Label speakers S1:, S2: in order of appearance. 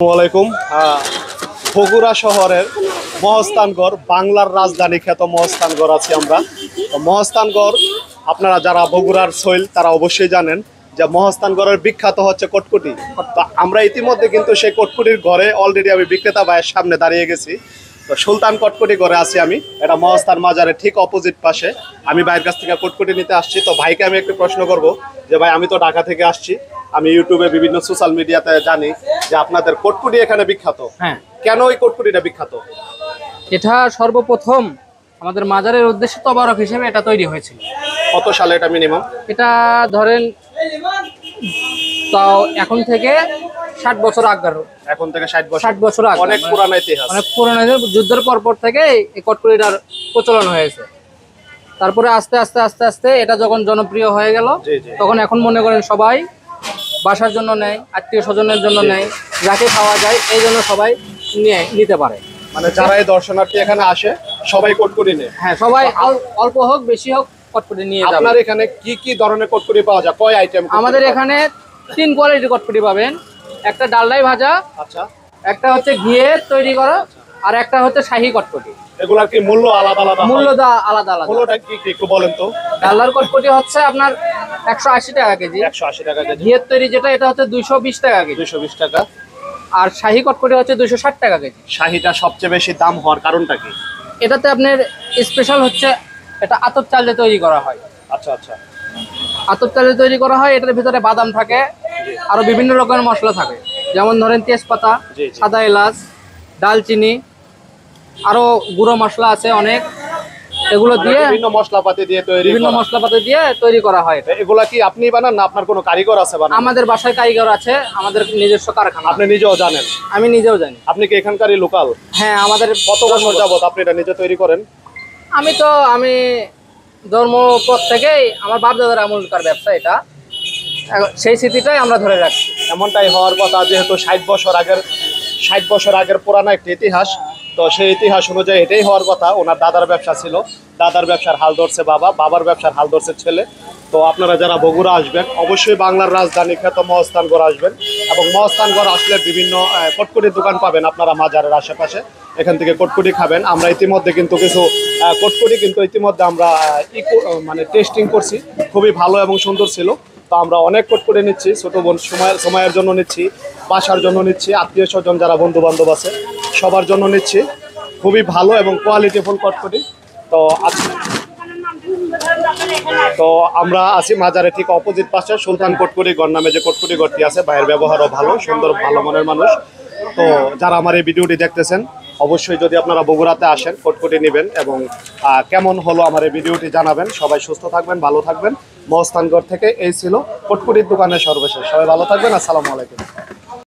S1: আসসালামাইকুম। বগুড়া শহরের মহস্থানগড়, বাংলার রাজধানী খ্যাত মহস্থানগড় আছি আমরা। মহস্থানগড় আপনারা যারা বগুড়ার শৈল তারা অবশ্যই জানেন যে মহস্থানগড়ের বিখ্যাত হচ্ছে কটকুটি। তো আমরা ইতিমধ্যে কিন্তু সেই কটকুটির ঘরে অলরেডি আমি বিক্রেতা ভাইয়ের সামনে দাঁড়িয়ে গেছি। তো সুলতান কটকুটি ঘরে আছি আমি, এটা মহস্থান মাজারের ঠিক অপোজিট পাশে। আমি ভাইয়ের কাছ থেকে কটকুটি নিতে আসছি। তো ভাইকে আমি একটু প্রশ্ন করব যে ভাই, আমি তো ঢাকা থেকে আসছি, আমি ইউটিউবে বিভিন্ন সোশ্যাল মিডিয়াতে জানি যে আপনাদের কটকুটি এখানে বিখ্যাত।
S2: হ্যাঁ,
S1: কেন এই কটকুটিটা বিখ্যাত?
S2: এটা সর্বপ্রথম আমাদের মাজারের উদ্দেশ্যে তবারক হিসেবে এটা তৈরি হয়েছিল।
S1: কত সালে এটা মিনিমাম?
S2: এটা ধরেন তাও এখন থেকে 60 বছর আগের।
S1: এখন থেকে 60 বছর?
S2: 60 বছর আগে,
S1: অনেক পুরানো ইতিহাস।
S2: অনেক পুরানো। যুদ্ধের পর থেকে এই কটকুটিটার প্রচলন হয়েছে। তারপরে আস্তে আস্তে আস্তে আস্তে এটা যখন জনপ্রিয় হয়ে গেল, তখন এখন মনে করেন সবাই বাসার জন্য নেয়, আত্মীয় স্বজনের জন্য নেয়, যাকে খাওয়া যায় এই জন্য সবাই নিতে পারে।
S1: মানে যারা এই দর্শনার্থী এখানে আসে সবাই কটকুটি নেয়?
S2: হ্যাঁ, সবাই অল্প হোক বেশি হোক কটকুটি নিয়ে যাবে।
S1: আপনার এখানে কি কি ধরনের কটকুটি পাওয়া যায়? কয় আইটেম?
S2: আমাদের এখানে 3 কোয়ালিটির কটকুটি পাবেন। একটা ডালডাই ভাজা,
S1: আচ্ছা,
S2: একটা হচ্ছে ঘিয়ে তৈরি করা, আর একটা হচ্ছে শাহী কটকুটি।
S1: এগুলার কি মূল্য আলাদা আলাদা?
S2: মূল্যটা আলাদা আলাদা।
S1: মূল্যটা কি কি একটু বলেন তো।
S2: ডালদার কটকুটি হচ্ছে আপনার 180 টাকা কেজি।
S1: 180 টাকা কেজি।
S2: ঘিয়ের তৈরি যেটা, এটা হচ্ছে 220 টাকা কেজি।
S1: 220 টাকা।
S2: আর শাহী কটকুটি হচ্ছে 260 টাকা কেজি।
S1: শাহীটা সবচেয়ে বেশি দাম হওয়ার কারণটা কি?
S2: এটাতে আপনার স্পেশাল হচ্ছে এটা আতপ চালে তৈরি করা হয়।
S1: আচ্ছা আচ্ছা।
S2: আতপ চালে তৈরি করা হয়। এটার ভিতরে বাদাম থাকে, আরো বিভিন্ন রকমের মশলা থাকে, যেমন ধরেন তেজপাতা, সাদা এলাচ, দালচিনি, আরো গুঁড়ো মশলা আছে অনেক। এগুলো দিয়ে
S1: বিভিন্ন মশলাপাতি দিয়ে তৈরি,
S2: বিভিন্ন মশলাপাতি দিয়ে তৈরি করা হয়।
S1: এগুলা কি আপনি বানান না আপনার কোনো কারিগর আছে বানান?
S2: আমাদের বাসায় কারিগর আছে, আমাদের নিজস্ব কারখানা।
S1: আপনি নিজেও জানেন?
S2: আমি নিজেও জানি।
S1: আপনি কি এখানকারই লোকাল?
S2: হ্যাঁ, আমাদের
S1: কত বছর যাবত আপনি এটা নিজে তৈরি করেন?
S2: আমি জন্মপর থেকেই আমার বাপ দাদার আমলকার ব্যবসা এটা, সেই স্মৃতিটাই আমরা ধরে রাখছি।
S1: এমনটাই হওয়ার কথা, যেহেতু 60 বছর আগের পুরানো একটা ইতিহাস। তো সেই ইতিহাস অনুযায়ী এটাই হওয়ার কথা। ওনার দাদার ব্যবসা ছিল, দাদার ব্যবসার হাল ধরছে বাবা, বাবার ব্যবসার হাল ধরছে ছেলে। তো আপনারা যারা বগুড়া আসবেন অবশ্যই বাংলার রাজধানী খ্যাত মহস্থানগড় আসবেন, এবং মহস্থানগড় আসলে বিভিন্ন কটকুটির দোকান পাবেন আপনারা মাজারের আশেপাশে। এখান থেকে কটকুটি খাবেন। আমরা ইতিমধ্যে কিন্তু কিছু কটকুটি ইতিমধ্যে আমরা মানে টেস্টিং করছি, খুবই ভালো এবং সুন্দর ছিল। তো আমরা অনেক কটকুটি নিচ্ছি, ছোটো বোন সময়ের জন্য নিচ্ছি, বাসার জন্য নিচ্ছি, আত্মীয় স্বজন যারা বন্ধু বান্ধব আছে সবার জন্য নিচ্ছি। খুবই ভালো এবং কোয়ালিটিফুল কটকুটি। তো আমরা আছি মাজারে ঠিক অপোজিট পাশে সুলতান কটকুটি ঘর নামে যে কটকুটি ঘরটি আছে। ভাইয়ের ব্যবহারও ভালো, সুন্দর, ভালো মনের মানুষ। তো যারা আমার এই ভিডিওটি দেখতেছেন অবশ্যই যদি আপনারা বগুড়াতে আসেন কটকুটি নেবেন, এবং কেমন হলো আমার এই ভিডিওটি জানাবেন। সবাই সুস্থ থাকবেন, ভালো থাকবেন। মহস্থানগড় থেকে এই ছিল কটকুটির দোকানের সর্বশেষ। সবাই ভালো থাকবেন। আসসালামু আলাইকুম।